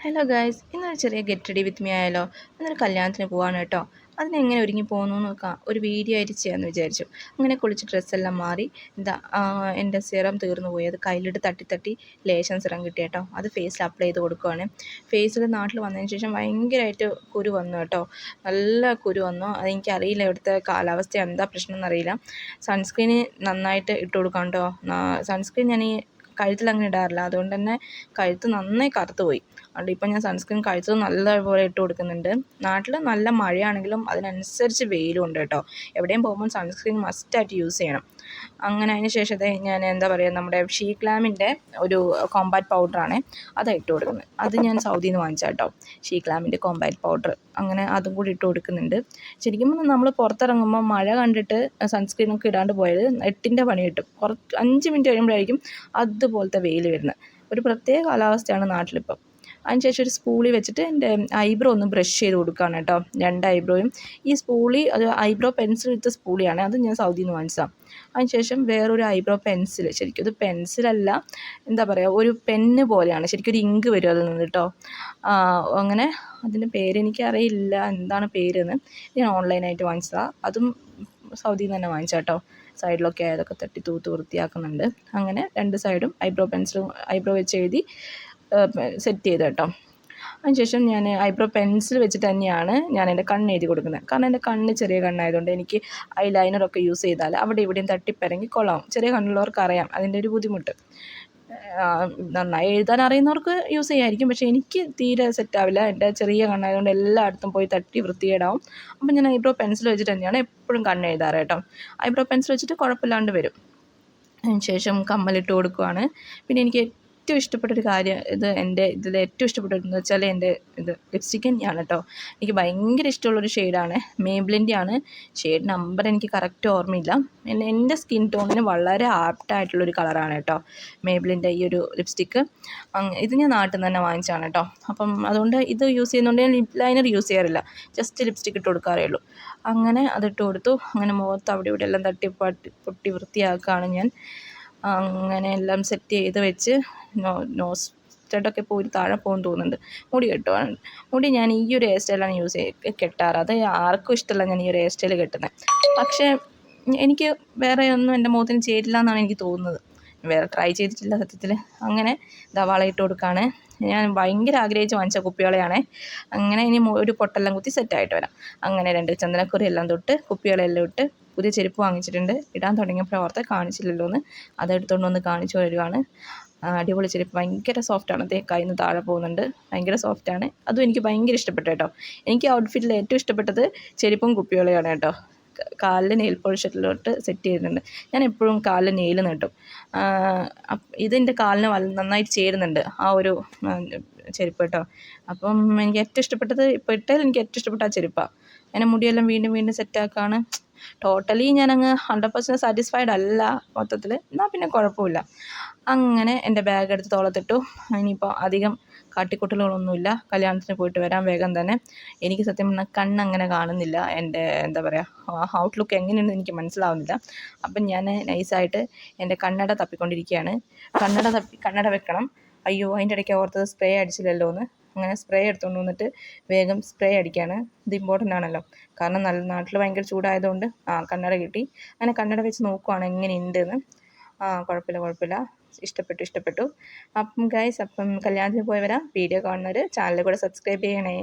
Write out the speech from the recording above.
Hello guys, ഇന്നൊരു ചെറിയ get ready with me ആയാലോ? ഇന്നൊരു കല്യാണത്തിന് പോവാണ് കേട്ടോ. അതിനെങ്ങനെ ഒരുങ്ങി പോകുന്നു നോക്കാം, ഒരു വീഡിയോ ആയിട്ട് ചെയ്യാമെന്ന് വിചാരിച്ചു. അങ്ങനെ കുളിച്ച് ഡ്രസ്സെല്ലാം മാറി എൻ്റെ സിറം തീർന്നു പോയി. അത് കയ്യിലിട്ട് തട്ടി തട്ടി ലേശം സിറം കിട്ടി കേട്ടോ. അത് ഫേസിൽ അപ്ലൈ ചെയ്ത് കൊടുക്കുവാണ്. ഫേസിൽ നാട്ടിൽ വന്നതിന് ശേഷം ഭയങ്കരമായിട്ട് കുരു വന്നു കേട്ടോ. നല്ല കുരു വന്നു. അതെനിക്കറിയില്ല, ഇവിടുത്തെ കാലാവസ്ഥ എന്താ പ്രശ്നം എന്നറിയില്ല. സൺസ്ക്രീന് നന്നായിട്ട് ഇട്ട് കൊടുക്കാം കേട്ടോ. സൺസ്ക്രീൻ ഞാൻ ഈ കഴുത്തിലങ്ങനെ ഇടാറില്ല, അതുകൊണ്ട് തന്നെ കഴുത്ത് നന്നായി കറുത്ത് പോയി. അതുകൊണ്ട് ഇപ്പം ഞാൻ സൺസ്ക്രീൻ കഴുത്ത് നല്ലപോലെ ഇട്ട് കൊടുക്കുന്നുണ്ട്. നാട്ടിൽ നല്ല മഴയാണെങ്കിലും അതിനനുസരിച്ച് വെയിലും ഉണ്ട് കേട്ടോ. എവിടെയും പോകുമ്പോൾ സൺസ്ക്രീൻ മസ്റ്റായിട്ട് യൂസ് ചെയ്യണം. അങ്ങനെ അതിന് ശേഷത്തെ ഞാൻ നമ്മുടെ ഷീക്ക് ലാമിൻ്റെ ഒരു കോമ്പാക്ട് പൗഡറാണ് അതാണ് ഇട്ട് കൊടുക്കുന്നത്. അത് ഞാൻ സൗദിയിൽ നിന്ന് വാങ്ങിച്ച കേട്ടോ, ഷീക്ക് ലാമിൻ്റെ കോമ്പാക്ട് പൗഡർ. അങ്ങനെ അതും കൂടി ഇട്ട് കൊടുക്കുന്നുണ്ട്. ശരിക്കും നമ്മൾ പുറത്തിറങ്ങുമ്പോൾ മഴ കണ്ടിട്ട് സൺസ്ക്രീനൊക്കെ ഇടാണ്ട് പോയത് 8ൻ്റെ പണി കിട്ടും. 5 മിനിറ്റ് കഴിയുമ്പോഴായിരിക്കും അതുപോലത്തെ വെയിൽ വരുന്നത്. ഒരു പ്രത്യേക കാലാവസ്ഥയാണ് നാട്ടിലിപ്പം. അതിനുശേഷം ഒരു സ്പൂളി വെച്ചിട്ട് എൻ്റെ ഐബ്രോ ഒന്ന് ബ്രഷ് ചെയ്ത് കൊടുക്കുകയാണ് കേട്ടോ, 2 ഐബ്രോയും. ഈ സ്പൂളി അത് ഐബ്രോ പെൻസിൽ എടുത്ത സ്പൂളിയാണ്, അത് ഞാൻ സൗദിയിൽ നിന്ന് വാങ്ങിച്ചതാണ്. അതിനുശേഷം വേറൊരു ഐബ്രോ പെൻസിൽ, ശരിക്കും ഇത് പെൻസിലല്ല, ഒരു പെന്ന് പോലെയാണ്, ശരിക്കും ഒരു ഇങ്ക് വരും അതിൽ നിന്ന് കേട്ടോ. അങ്ങനെ അതിൻ്റെ പേരെനിക്കറിയില്ല, എന്താണ് പേരെന്ന്. ഞാൻ ഓൺലൈനായിട്ട് വാങ്ങിച്ചതാണ്. അതും സൗദിയിൽ നിന്ന് തന്നെ വാങ്ങിച്ച കേട്ടോ. സൈഡിലൊക്കെ അതൊക്കെ തട്ടി തൂത്ത് വൃത്തിയാക്കുന്നുണ്ട്. അങ്ങനെ 2 സൈഡും ഐബ്രോ വെച്ച് എഴുതി സെറ്റ് ചെയ്ത് കേട്ടോ. അതിനുശേഷം ഞാൻ ഐബ്രോ പെൻസിൽ വെച്ചിട്ട് തന്നെയാണ് ഞാൻ എൻ്റെ കണ്ണ് എഴുതി കൊടുക്കുന്നത്. കാരണം എൻ്റെ കണ്ണ് ചെറിയ കണ്ണായതുകൊണ്ട് എനിക്ക് ഐലൈനറൊക്കെ യൂസ് ചെയ്താൽ അവിടെ ഇവിടെയും തട്ടിപ്പിറങ്ങി കൊള്ളാവും. ചെറിയ കണ്ണുള്ളവർക്ക് അറിയാം അതിൻ്റെ ഒരു ബുദ്ധിമുട്ട്. നന്നായി എഴുതാൻ അറിയുന്നവർക്ക് യൂസ് ചെയ്യാമായിരിക്കും, പക്ഷേ എനിക്ക് തീരെ സെറ്റാവില്ല. എൻ്റെ ചെറിയ കണ്ണായതുകൊണ്ട് എല്ലായിടത്തും പോയി തട്ടി വൃത്തികേടാവും. അപ്പം ഞാൻ ഐബ്രോ പെൻസിൽ വെച്ചിട്ട് തന്നെയാണ് എപ്പോഴും കണ്ണ് എഴുതാറ് കേട്ടോ. ഐബ്രോ പെൻസിൽ വെച്ചിട്ട് കുഴപ്പമില്ലാണ്ട് വരും. അതിന് ശേഷം കമ്മലിട്ട് കൊടുക്കുവാണ്. പിന്നെ എനിക്ക് ഏറ്റവും ഇഷ്ടപ്പെട്ടൊരു കാര്യം, ഇതിൽ ഏറ്റവും ഇഷ്ടപ്പെട്ടതെന്ന് വെച്ചാൽ എൻ്റെ ലിപ്സ്റ്റിക്ക് തന്നെയാണ് കേട്ടോ. എനിക്ക് ഭയങ്കര ഇഷ്ടമുള്ളൊരു ഷെയ്ഡാണ്, മേബ്ലിൻ്റെ ആണ്. ഷെയ്ഡ് നമ്പർ എനിക്ക് കറക്റ്റ് ഓർമ്മയില്ല. എൻ്റെ സ്കിൻ ടോണിന് വളരെ ആപ്റ്റായിട്ടുള്ളൊരു കളറാണ് കേട്ടോ മേബ്ലിൻ്റെ ഈ ഒരു ലിപ്സ്റ്റിക്ക്. ഇത് ഞാൻ നാട്ടിൽ നിന്ന് തന്നെ വാങ്ങിച്ചതാണ് കേട്ടോ. അപ്പം അതുകൊണ്ട് ഇത് യൂസ് ചെയ്യുന്നതുകൊണ്ട് ഞാൻ ലിപ് ലൈനർ യൂസ് ചെയ്യാറില്ല, ജസ്റ്റ് ലിപ്സ്റ്റിക്ക് ഇട്ട് കൊടുക്കാറേ ഉള്ളൂ. അങ്ങനെ അതിട്ട് കൊടുത്തു. അങ്ങനെ മുഖത്ത് അവിടെ ഇവിടെ എല്ലാം പൊട്ടി വൃത്തിയാക്കുകയാണ് ഞാൻ. അങ്ങനെ എല്ലാം സെറ്റ് ചെയ്ത് വെച്ച് നോസ് സ്റ്റഡൊക്കെ പോയി താഴെ പോകുമെന്ന് തോന്നുന്നുണ്ട്. മുടി കെട്ടുവാണ്. മുടി ഞാൻ ഈ ഒരു ഹെയർ സ്റ്റൈലാണ് കെട്ടാറ്. അത് ആർക്കും ഇഷ്ടമല്ല ഞാൻ ഈ ഒരു ഹെയർ സ്റ്റൈൽ കെട്ടുന്നത്. പക്ഷേ എനിക്ക് വേറെ ഒന്നും എൻ്റെ മുഖത്തിന് ചേരില്ല എന്നാണ് എനിക്ക് തോന്നുന്നത്. വേറെ ട്രൈ ചെയ്തിട്ടില്ല സത്യത്തിൽ. അങ്ങനെ വളയിട്ട് കൊടുക്കുകയാണ്. ഞാൻ ഭയങ്കര ആഗ്രഹിച്ച് വാങ്ങിച്ച കുപ്പിവളയാണേ. അങ്ങനെ ഇനി ഒരു പൊട്ടെല്ലാം കുത്തി സെറ്റായിട്ട് വരാം. അങ്ങനെ 2 ചന്ദനക്കുറി എല്ലാം തൊട്ട് കുപ്പിവളയെല്ലാം ഇട്ട് പുതിയ ചെരുപ്പ് വാങ്ങിച്ചിട്ടുണ്ട്. ഇടാൻ തുടങ്ങിയപ്പോൾ ഓർത്തെ കാണിച്ചില്ലല്ലോ എന്ന്, അതെടുത്തുകൊണ്ട് വന്ന് കാണിച്ചു വരുവാണ്. അടിപൊളി ചെരുപ്പ്, ഭയങ്കര സോഫ്റ്റാണ്. കയ്യിൽ നിന്ന് താഴെ പോകുന്നുണ്ട്, ഭയങ്കര സോഫ്റ്റാണ്. അതും എനിക്ക് ഭയങ്കര ഇഷ്ടപ്പെട്ടു കേട്ടോ. എനിക്ക് ഔട്ട്ഫിറ്റിൽ ഏറ്റവും ഇഷ്ടപ്പെട്ടത് ചെരുപ്പും കുപ്പിവളയാണ് കേട്ടോ. കാലിൽ നെയിൽ പോളിഷിലോട്ട് സെറ്റ് ചെയ്യുന്നുണ്ട്. ഞാൻ എപ്പോഴും കാലിൽ നെയിൽ നീട്ടും. ഇതെൻ്റെ കാലിന് നന്നായിട്ട് ചേരുന്നുണ്ട് ആ ഒരു ചെരുപ്പ് കേട്ടോ. അപ്പം എനിക്ക് ഏറ്റവും ഇഷ്ടപ്പെട്ടത്, ഇപ്പോൾ ഇട്ടതിൽ എനിക്ക് ഏറ്റവും ഇഷ്ടപ്പെട്ട ആ ചെരുപ്പാണ്. അങ്ങനെ മുടിയെല്ലാം വീണ്ടും വീണ്ടും സെറ്റാക്കുകയാണ്. ടോട്ടലി ഞാനങ്ങ് 100% സാറ്റിസ്ഫൈഡ് അല്ല മൊത്തത്തിൽ, എന്നാൽ പിന്നെ കുഴപ്പമില്ല. അങ്ങനെ എൻ്റെ ബാഗ് എടുത്ത് തോളത്തിട്ടു. ഇനിയിപ്പോൾ അധികം കാട്ടിക്കൂട്ടലുകളൊന്നുമില്ല, കല്യാണത്തിന് പോയിട്ട് വരാൻ വേഗം തന്നെ. എനിക്ക് സത്യം പറഞ്ഞാൽ കണ്ണങ്ങനെ കാണുന്നില്ല, എൻ്റെ ഔട്ട്ലുക്ക് എങ്ങനെയുണ്ടെന്ന് എനിക്ക് മനസ്സിലാവുന്നില്ല. അപ്പം ഞാൻ നൈസായിട്ട് എൻ്റെ കണ്ണട തപ്പിക്കൊണ്ടിരിക്കുകയാണ്. കണ്ണട വെക്കണം. അയ്യോ, അതിൻ്റെ ഇടയ്ക്ക് ഓർത്തത് സ്പ്രേ അടിച്ചില്ലല്ലോ എന്ന്. അങ്ങനെ സ്പ്രേ എടുത്തുകൊണ്ട് വന്നിട്ട് വേഗം സ്പ്രേ അടിക്കുകയാണ്. ഇത് ഇമ്പോർട്ടൻ്റ് ആണല്ലോ, കാരണം നാട്ടിൽ ഭയങ്കര ചൂടായതുകൊണ്ട്. കണ്ണട കിട്ടി. അങ്ങനെ കണ്ണട വെച്ച് നോക്കുവാണ് എങ്ങനെയുണ്ടെന്ന്. കുഴപ്പമില്ല, ഇഷ്ടപ്പെട്ടു. അപ്പം ഗൈസ്, കല്യാണത്തിന് പോയി വരാം. വീഡിയോ കാണുന്നവർ ചാനൽ കൂടെ സബ്സ്ക്രൈബ് ചെയ്യണേ.